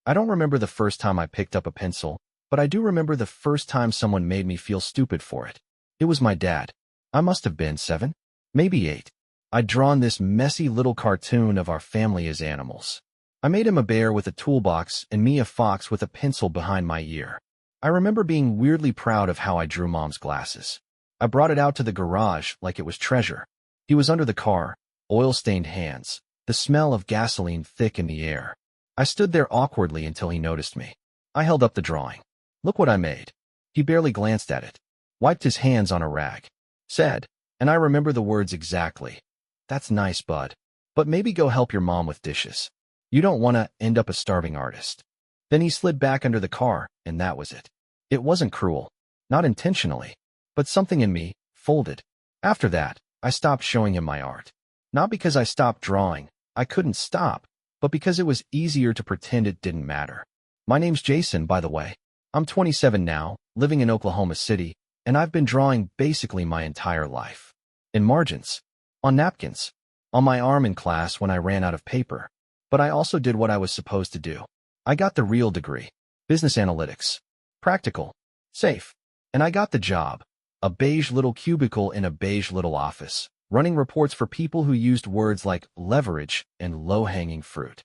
I don't remember the first time I picked up a pencil, but I do remember the first time someone made me feel stupid for it. It was my dad. I must have been 7, maybe 8. I'd drawn this messy little cartoon of our family as animals. I made him a bear with a toolbox and me a fox with a pencil behind my ear. I remember being weirdly proud of how I drew Mom's glasses. I brought it out to the garage like it was treasure. He was under the car, oil-stained hands, the smell of gasoline thick in the air. I stood there awkwardly until he noticed me. I held up the drawing. Look what I made. He barely glanced at it, wiped his hands on a rag, said, and I remember the words exactly. That's nice, bud. But maybe go help your mom with dishes. You don't want to end up a starving artist. Then he slid back under the car, and that was it. It wasn't cruel. Not intentionally. But something in me folded. After that, I stopped showing him my art. Not because I stopped drawing. I couldn't stop. But because it was easier to pretend it didn't matter. My name's Jason, by the way. I'm 27 now, living in Oklahoma City, and I've been drawing basically my entire life. In margins. On napkins. On my arm in class when I ran out of paper. But I also did what I was supposed to do. I got the real degree. Business analytics. Practical. Safe. And I got the job. A beige little cubicle in a beige little office, running reports for people who used words like leverage and low-hanging fruit.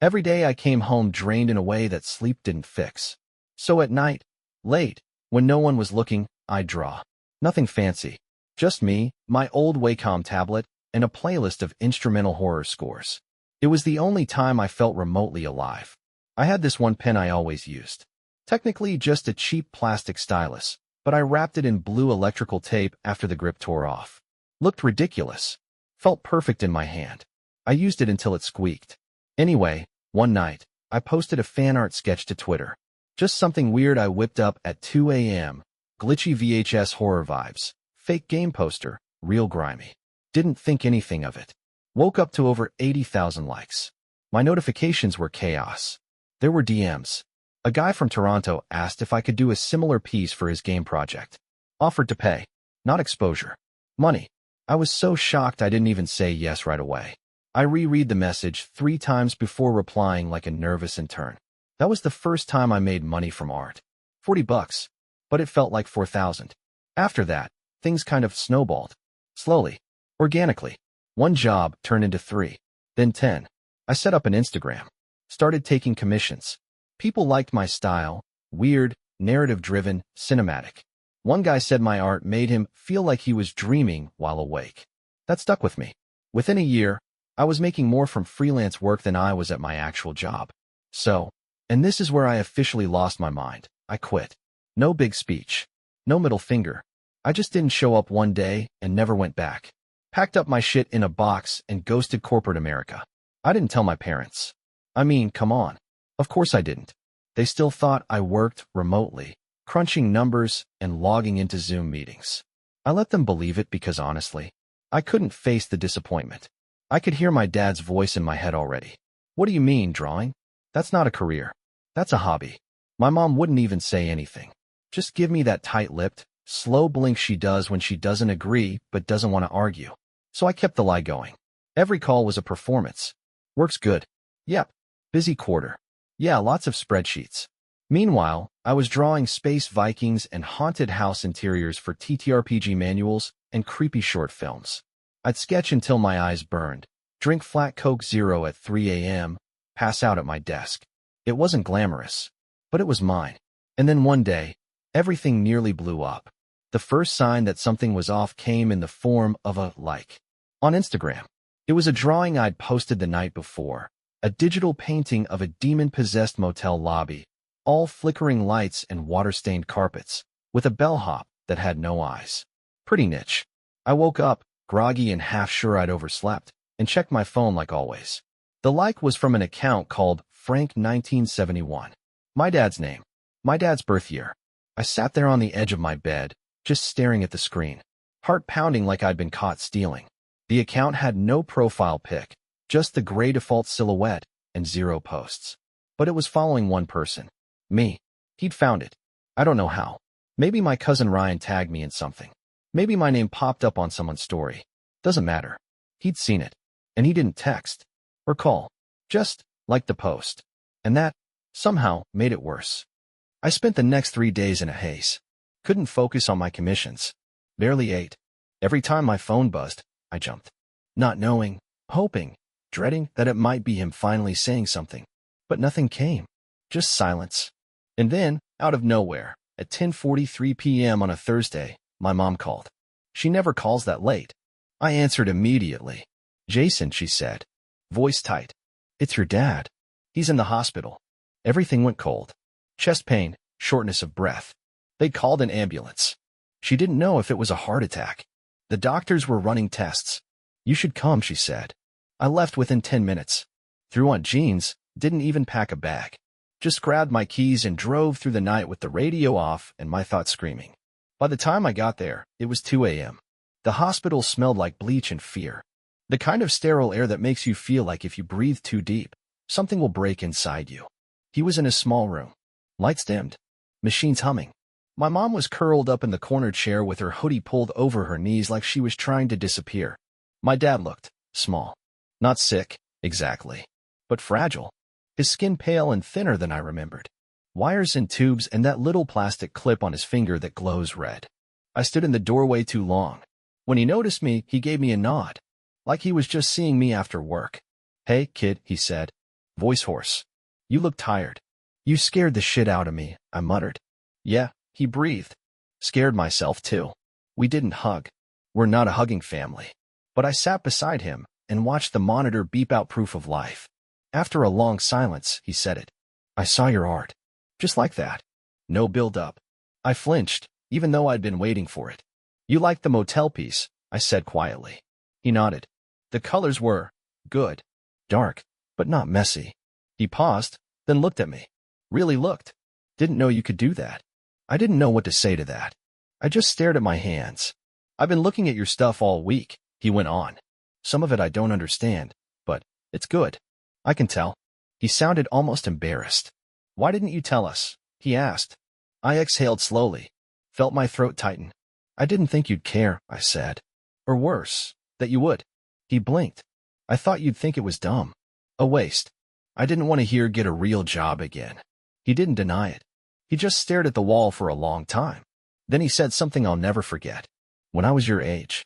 Every day I came home drained in a way that sleep didn't fix. So at night, late, when no one was looking, I'd draw. Nothing fancy. Just me, my old Wacom tablet, and a playlist of instrumental horror scores. It was the only time I felt remotely alive. I had this one pen I always used. Technically just a cheap plastic stylus, but I wrapped it in blue electrical tape after the grip tore off. Looked ridiculous. Felt perfect in my hand. I used it until it squeaked. Anyway, one night, I posted a fan art sketch to Twitter. Just something weird I whipped up at 2 a.m. Glitchy VHS horror vibes. Fake game poster. Real grimy. Didn't think anything of it. Woke up to over 80,000 likes. My notifications were chaos. There were DMs. A guy from Toronto asked if I could do a similar piece for his game project. Offered to pay. Not exposure. Money. I was so shocked I didn't even say yes right away. I reread the message 3 times before replying like a nervous intern. That was the first time I made money from art. $40. But it felt like 4,000. After that, things kind of snowballed. Slowly. Organically. One job turned into 3. Then 10. I set up an Instagram. Started taking commissions. People liked my style. Weird, narrative-driven, cinematic. One guy said my art made him feel like he was dreaming while awake. That stuck with me. Within a year, I was making more from freelance work than I was at my actual job. So, and this is where I officially lost my mind. I quit. No big speech. No middle finger. I just didn't show up one day and never went back. Packed up my shit in a box and ghosted corporate America. I didn't tell my parents. I mean, come on. Of course I didn't. They still thought I worked remotely, crunching numbers and logging into Zoom meetings. I let them believe it because honestly, I couldn't face the disappointment. I could hear my dad's voice in my head already. What do you mean, drawing? That's not a career. That's a hobby. My mom wouldn't even say anything. Just give me that tight-lipped, slow blink she does when she doesn't agree but doesn't want to argue. So I kept the lie going. Every call was a performance. Works good. Yep. Busy quarter. Yeah, lots of spreadsheets. Meanwhile, I was drawing space Vikings and haunted house interiors for TTRPG manuals and creepy short films. I'd sketch until my eyes burned, drink flat Coke Zero at 3 a.m., pass out at my desk. It wasn't glamorous, but it was mine. And then one day, everything nearly blew up. The first sign that something was off came in the form of a like on Instagram. It was a drawing I'd posted the night before, a digital painting of a demon-possessed motel lobby, all flickering lights and water-stained carpets, with a bellhop that had no eyes. Pretty niche. I woke up, groggy and half sure I'd overslept, and checked my phone like always. The like was from an account called Frank1971. My dad's name. My dad's birth year. I sat there on the edge of my bed, just staring at the screen, heart pounding like I'd been caught stealing. The account had no profile pic, just the gray default silhouette and 0 posts. But it was following one person. Me. He'd found it. I don't know how. Maybe my cousin Ryan tagged me in something. Maybe my name popped up on someone's story. Doesn't matter. He'd seen it. And he didn't text or call. Just liked the post. And that somehow made it worse. I spent the next 3 days in a haze. Couldn't focus on my commissions. Barely ate. Every time my phone buzzed, I jumped. Not knowing, hoping, dreading that it might be him finally saying something. But nothing came. Just silence. And then, out of nowhere, at 10:43 p.m. on a Thursday, my mom called. She never calls that late. I answered immediately. "Jason," she said. Voice tight. "It's your dad. He's in the hospital." Everything went cold. Chest pain, shortness of breath. They called an ambulance. She didn't know if it was a heart attack. The doctors were running tests. "You should come," she said. I left within 10 minutes. Threw on jeans, didn't even pack a bag. Just grabbed my keys and drove through the night with the radio off and my thoughts screaming. By the time I got there, it was 2 a.m. The hospital smelled like bleach and fear. The kind of sterile air that makes you feel like if you breathe too deep, something will break inside you. He was in a small room. Lights dimmed. Machines humming. My mom was curled up in the corner chair with her hoodie pulled over her knees like she was trying to disappear. My dad looked small. Not sick, exactly, but fragile. His skin pale and thinner than I remembered. Wires and tubes and that little plastic clip on his finger that glows red. I stood in the doorway too long. When he noticed me, he gave me a nod, like he was just seeing me after work. "Hey, kid," he said. Voice hoarse. "You look tired." "You scared the shit out of me," I muttered. "Yeah," he breathed. Scared myself too. We didn't hug. We're not a hugging family. But I sat beside him and watched the monitor beep out proof of life. After a long silence, he said it. "I saw your art." Just like that. No build-up. I flinched, even though I'd been waiting for it. "You liked the motel piece," I said quietly. He nodded. The colors were good. Dark, but not messy. He paused, then looked at me. Really looked. "Didn't know you could do that." I didn't know what to say to that. I just stared at my hands. "I've been looking at your stuff all week," he went on. "Some of it I don't understand, but it's good. I can tell." He sounded almost embarrassed. "Why didn't you tell us?" he asked. I exhaled slowly, felt my throat tighten. "I didn't think you'd care," I said. "Or worse, that you would." He blinked. "I thought you'd think it was dumb. A waste." I didn't want to hear "get a real job" again. He didn't deny it. He just stared at the wall for a long time. Then he said something I'll never forget. "When I was your age,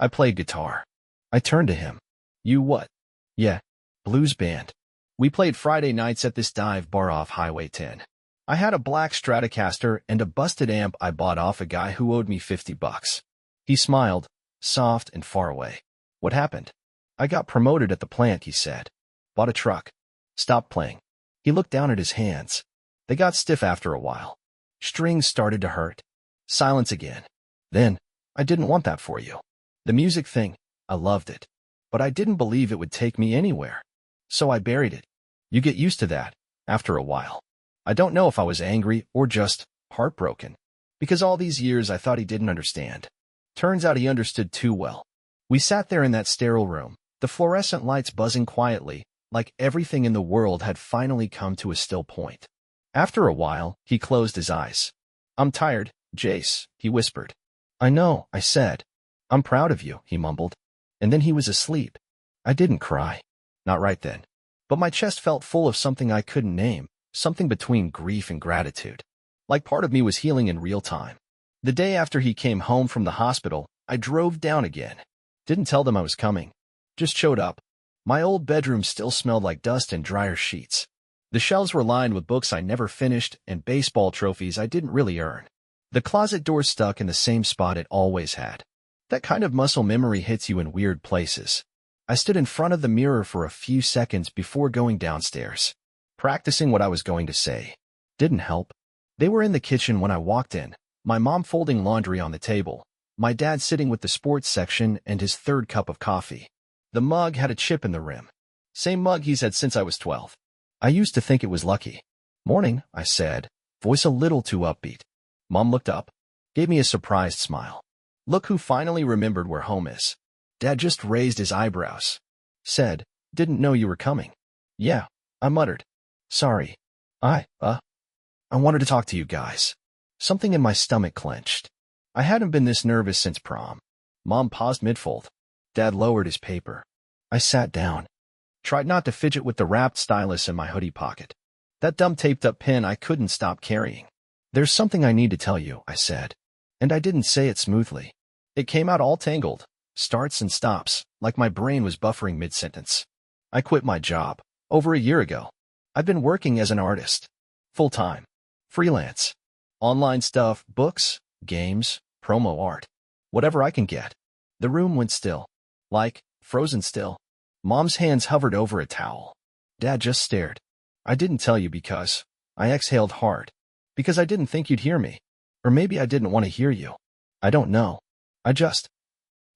I played guitar." I turned to him. "You what?" "Yeah, blues band. We played Friday nights at this dive bar off Highway 10. I had a black Stratocaster and a busted amp I bought off a guy who owed me $50. He smiled, soft and far away. "What happened?" "I got promoted at the plant," he said. "Bought a truck. Stopped playing." He looked down at his hands. They got stiff after a while. Strings started to hurt. Silence again. Then, "I didn't want that for you. The music thing, I loved it. But I didn't believe it would take me anywhere. So I buried it. You get used to that, after a while." I don't know if I was angry or just heartbroken. Because all these years I thought he didn't understand. Turns out he understood too well. We sat there in that sterile room, the fluorescent lights buzzing quietly, like everything in the world had finally come to a still point. After a while, he closed his eyes. "I'm tired, Jace," he whispered. "I know," I said. "I'm proud of you," he mumbled. And then he was asleep. I didn't cry. Not right then. But my chest felt full of something I couldn't name, something between grief and gratitude. Like part of me was healing in real time. The day after he came home from the hospital, I drove down again. Didn't tell them I was coming. Just showed up. My old bedroom still smelled like dust and dryer sheets. The shelves were lined with books I never finished and baseball trophies I didn't really earn. The closet door stuck in the same spot it always had. That kind of muscle memory hits you in weird places. I stood in front of the mirror for a few seconds before going downstairs, practicing what I was going to say. Didn't help. They were in the kitchen when I walked in, my mom folding laundry on the table, my dad sitting with the sports section and his third cup of coffee. The mug had a chip in the rim. Same mug he's had since I was 12. I used to think it was lucky. "Morning," I said, voice a little too upbeat. Mom looked up, gave me a surprised smile. Look who finally remembered where home is. Dad just raised his eyebrows. Said, "Didn't know you were coming." "Yeah," I muttered. "Sorry. I wanted to talk to you guys." Something in my stomach clenched. I hadn't been this nervous since prom. Mom paused mid-fold. Dad lowered his paper. I sat down. Tried not to fidget with the wrapped stylus in my hoodie pocket. That dumb taped-up pen I couldn't stop carrying. There's something I need to tell you, I said. And I didn't say it smoothly. It came out all tangled, starts and stops, like my brain was buffering mid-sentence. I quit my job over a year ago. I've been working as an artist. Full-time. Freelance. Online stuff, books, games, promo art. Whatever I can get. The room went still. Like, frozen still. Mom's hands hovered over a towel. Dad just stared. I didn't tell you because I exhaled hard. Because I didn't think you'd hear me. Or maybe I didn't want to hear you. I don't know.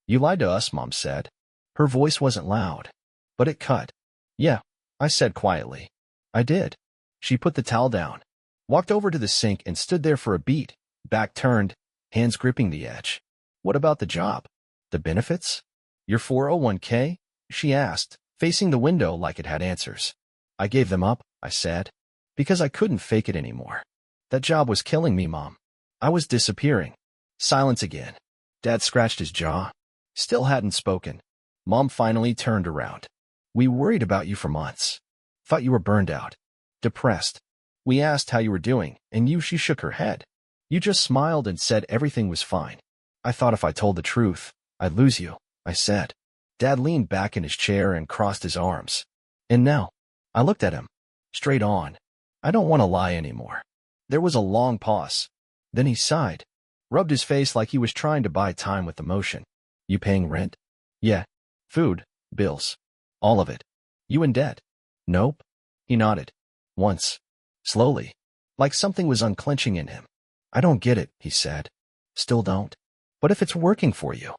You lied to us, Mom said. Her voice wasn't loud. But it cut. Yeah, I said quietly. I did. She put the towel down. Walked over to the sink and stood there for a beat. Back turned, hands gripping the edge. What about the job? The benefits? Your 401k? She asked, facing the window like it had answers. I gave them up, I said. Because I couldn't fake it anymore. That job was killing me, Mom. I was disappearing. Silence again. Dad scratched his jaw. Still hadn't spoken. Mom finally turned around. We worried about you for months. Thought you were burned out. Depressed. We asked how you were doing, and she shook her head. You just smiled and said everything was fine. I thought if I told the truth, I'd lose you, I said. Dad leaned back in his chair and crossed his arms. And now, I looked at him. Straight on. I don't want to lie anymore. There was a long pause. Then he sighed. Rubbed his face like he was trying to buy time with emotion. You paying rent? Yeah. Food, bills. All of it. You in debt? Nope. He nodded. Once. Slowly. Like something was unclenching in him. I don't get it, he said. Still don't. But if it's working for you.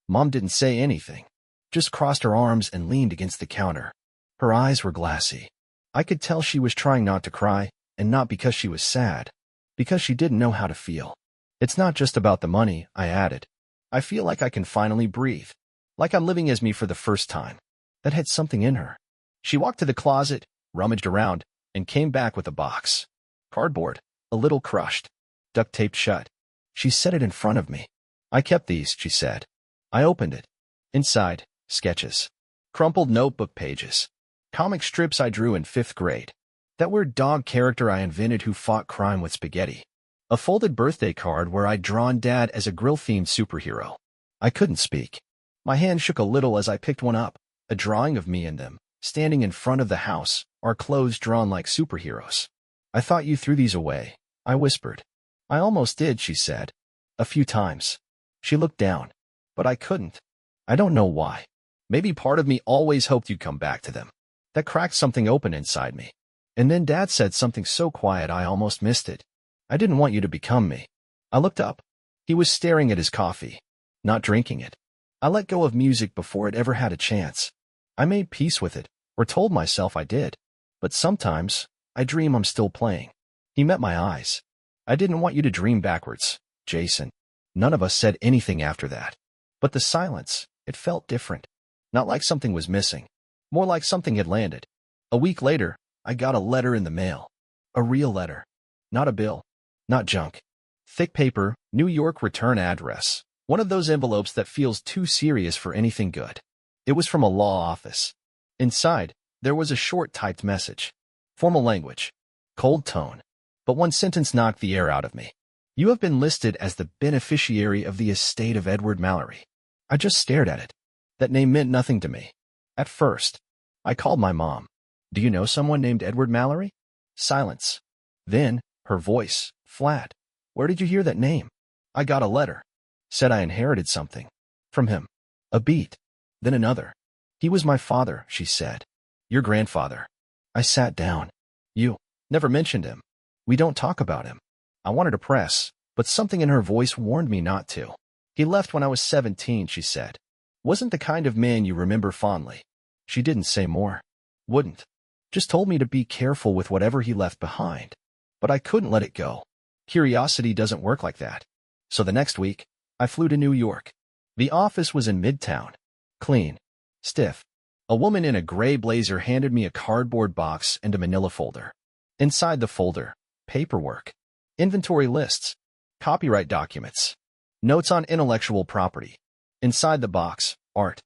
Mom didn't say anything. Just crossed her arms and leaned against the counter. Her eyes were glassy. I could tell she was trying not to cry, and not because she was sad. Because she didn't know how to feel. It's not just about the money, I added. I feel like I can finally breathe. Like I'm living as me for the first time. That had something in her. She walked to the closet, rummaged around, and came back with a box. Cardboard, a little crushed, duct taped shut. She set it in front of me. I kept these, she said. I opened it. Inside, sketches. Crumpled notebook pages. Comic strips I drew in 5th grade. That weird dog character I invented who fought crime with spaghetti. A folded birthday card where I'd drawn Dad as a grill-themed superhero. I couldn't speak. My hand shook a little as I picked one up, a drawing of me and them, standing in front of the house, our clothes drawn like superheroes. I thought you threw these away, I whispered. I almost did, she said. A few times. She looked down. But I couldn't. I don't know why. Maybe part of me always hoped you'd come back to them. That cracked something open inside me. And then Dad said something so quiet I almost missed it. I didn't want you to become me. I looked up. He was staring at his coffee, not drinking it. I let go of music before it ever had a chance. I made peace with it, or told myself I did. But sometimes, I dream I'm still playing. He met my eyes. I didn't want you to dream backwards, Jason. None of us said anything after that. But the silence, it felt different. Not like something was missing. More like something had landed. A week later, I got a letter in the mail. A real letter. Not a bill. Not junk. Thick paper, New York return address. One of those envelopes that feels too serious for anything good. It was from a law office. Inside, there was a short typed message. Formal language. Cold tone. But one sentence knocked the air out of me. You have been listed as the beneficiary of the estate of Edward Mallory. I just stared at it. That name meant nothing to me. At first, I called my mom. Do you know someone named Edward Mallory? Silence. Then, her voice, flat. Where did you hear that name? I got a letter. Said I inherited something. From him. A beat. Then another. He was my father, she said. Your grandfather. I sat down. You never mentioned him. We don't talk about him. I wanted to press, but something in her voice warned me not to. He left when I was 17, she said. Wasn't the kind of man you remember fondly. She didn't say more. Wouldn't. Just told me to be careful with whatever he left behind. But I couldn't let it go. Curiosity doesn't work like that. So the next week, I flew to New York. The office was in Midtown. Clean. Stiff. A woman in a gray blazer handed me a cardboard box and a manila folder. Inside the folder, paperwork. Inventory lists. Copyright documents. Notes on intellectual property. Inside the box, art.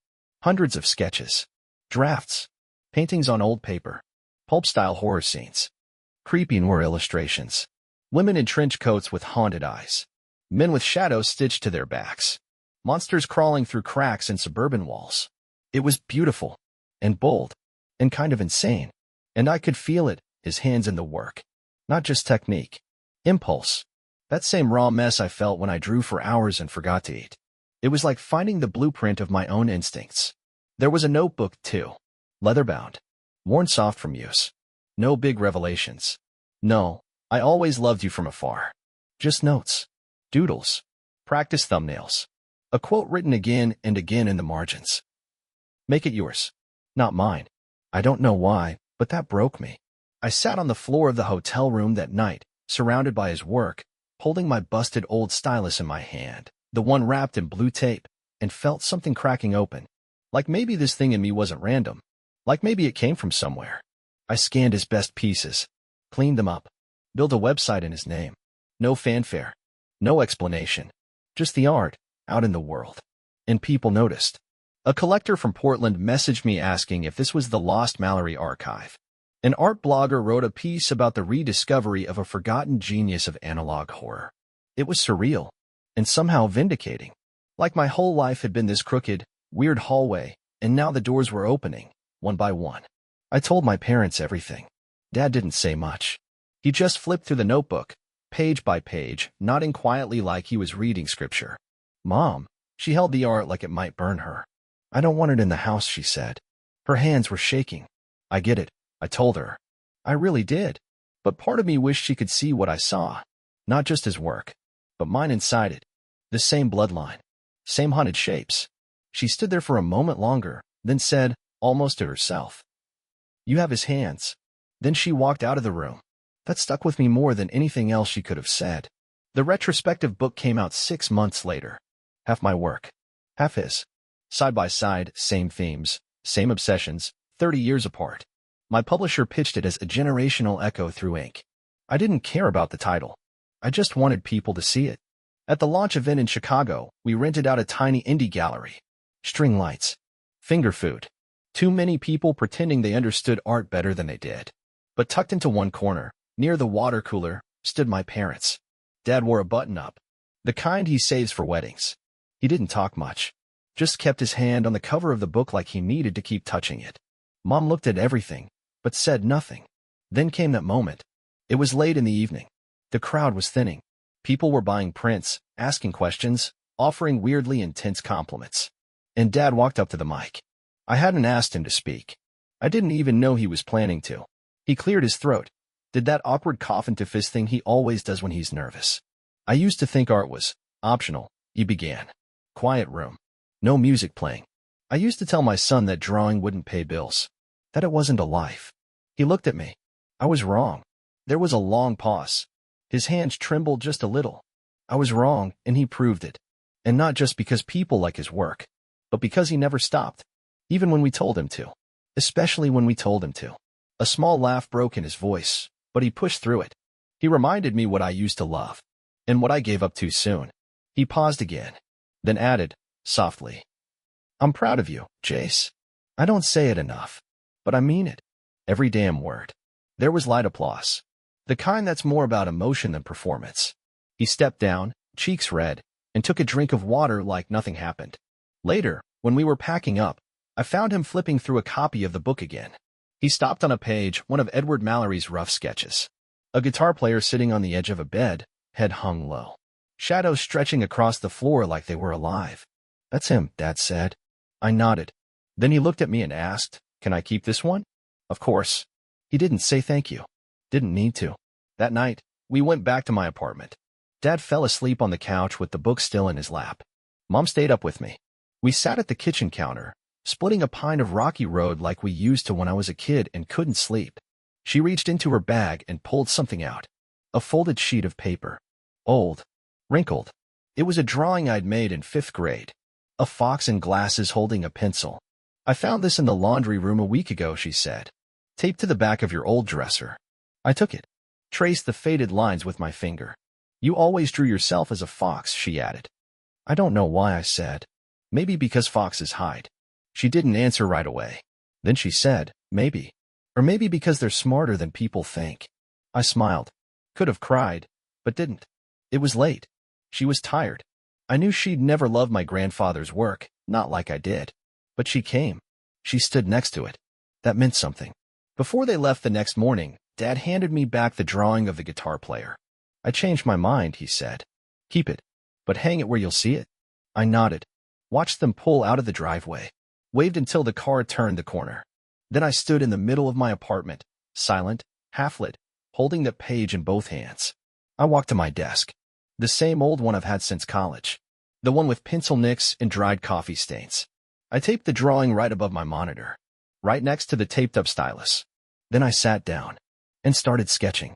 Hundreds of sketches. Drafts. Paintings on old paper. Pulp-style horror scenes. Creepy noir illustrations. Women in trench coats with haunted eyes. Men with shadows stitched to their backs. Monsters crawling through cracks in suburban walls. It was beautiful and bold and kind of insane. And I could feel it, his hands in the work. Not just technique. Impulse. That same raw mess I felt when I drew for hours and forgot to eat. It was like finding the blueprint of my own instincts. There was a notebook, too. Leather-bound. Worn soft from use. No big revelations. No, I always loved you from afar. Just notes. Doodles. Practice thumbnails. A quote written again and again in the margins. Make it yours. Not mine. I don't know why, but that broke me. I sat on the floor of the hotel room that night, surrounded by his work, holding my busted old stylus in my hand, the one wrapped in blue tape, and felt something cracking open. Like maybe this thing in me wasn't random. Like maybe it came from somewhere. I scanned his best pieces, cleaned them up, built a website in his name. No fanfare. No explanation. Just the art, out in the world. And people noticed. A collector from Portland messaged me asking if this was the Lost Mallory archive. An art blogger wrote a piece about the rediscovery of a forgotten genius of analog horror. It was surreal, and somehow vindicating. Like my whole life had been this crooked, weird hallway, and now the doors were opening, one by one. I told my parents everything. Dad didn't say much. He just flipped through the notebook, page by page, nodding quietly like he was reading scripture. Mom, she held the art like it might burn her. I don't want it in the house, she said. Her hands were shaking. I get it, I told her. I really did. But part of me wished she could see what I saw. Not just his work, but mine inside it. The same bloodline. Same haunted shapes. She stood there for a moment longer, then said, almost to herself, "You have his hands." Then she walked out of the room. That stuck with me more than anything else she could have said. The retrospective book came out 6 months later. Half my work. Half his. Side by side, same themes, same obsessions, 30 years apart. My publisher pitched it as a generational echo through ink. I didn't care about the title. I just wanted people to see it. At the launch event in Chicago, we rented out a tiny indie gallery. String lights. Finger food. Too many people pretending they understood art better than they did. But tucked into one corner, near the water cooler, stood my parents. Dad wore a button-up. The kind he saves for weddings. He didn't talk much. Just kept his hand on the cover of the book like he needed to keep touching it. Mom looked at everything, but said nothing. Then came that moment. It was late in the evening. The crowd was thinning. People were buying prints, asking questions, offering weirdly intense compliments. And Dad walked up to the mic. I hadn't asked him to speak. I didn't even know he was planning to. He cleared his throat, did that awkward cough into fist thing he always does when he's nervous. I used to think art was optional, he began. Quiet room. No music playing. I used to tell my son that drawing wouldn't pay bills. That it wasn't a life. He looked at me. I was wrong. There was a long pause. His hands trembled just a little. I was wrong, and he proved it. And not just because people like his work, but because he never stopped. Even when we told him to. Especially when we told him to. A small laugh broke in his voice, but he pushed through it. He reminded me what I used to love, and what I gave up too soon. He paused again, then added, softly, "I'm proud of you, Jace. I don't say it enough, but I mean it. Every damn word." There was light applause. The kind that's more about emotion than performance. He stepped down, cheeks red, and took a drink of water like nothing happened. Later, when we were packing up, I found him flipping through a copy of the book again. He stopped on a page, one of Edward Mallory's rough sketches. A guitar player sitting on the edge of a bed, head hung low. Shadows stretching across the floor like they were alive. "That's him," Dad said. I nodded. Then he looked at me and asked, "Can I keep this one?" Of course. He didn't say thank you. Didn't need to. That night, we went back to my apartment. Dad fell asleep on the couch with the book still in his lap. Mom stayed up with me. We sat at the kitchen counter, splitting a pint of Rocky Road like we used to when I was a kid and couldn't sleep. She reached into her bag and pulled something out. A folded sheet of paper. Old. Wrinkled. It was a drawing I'd made in 5th grade. A fox in glasses holding a pencil. "I found this in the laundry room a week ago," she said. "Taped to the back of your old dresser." I took it. Traced the faded lines with my finger. "You always drew yourself as a fox," she added. I don't know why, I said. Maybe because foxes hide. She didn't answer right away. Then she said, maybe. Or maybe because they're smarter than people think. I smiled. Could have cried, but didn't. It was late. She was tired. I knew she'd never loved my grandfather's work, not like I did. But she came. She stood next to it. That meant something. Before they left the next morning, Dad handed me back the drawing of the guitar player. I changed my mind, he said. Keep it, but hang it where you'll see it. I nodded, watched them pull out of the driveway, waved until the car turned the corner. Then I stood in the middle of my apartment, silent, half-lit, holding the page in both hands. I walked to my desk. The same old one I've had since college. The one with pencil nicks and dried coffee stains. I taped the drawing right above my monitor, right next to the taped-up stylus. Then I sat down and started sketching.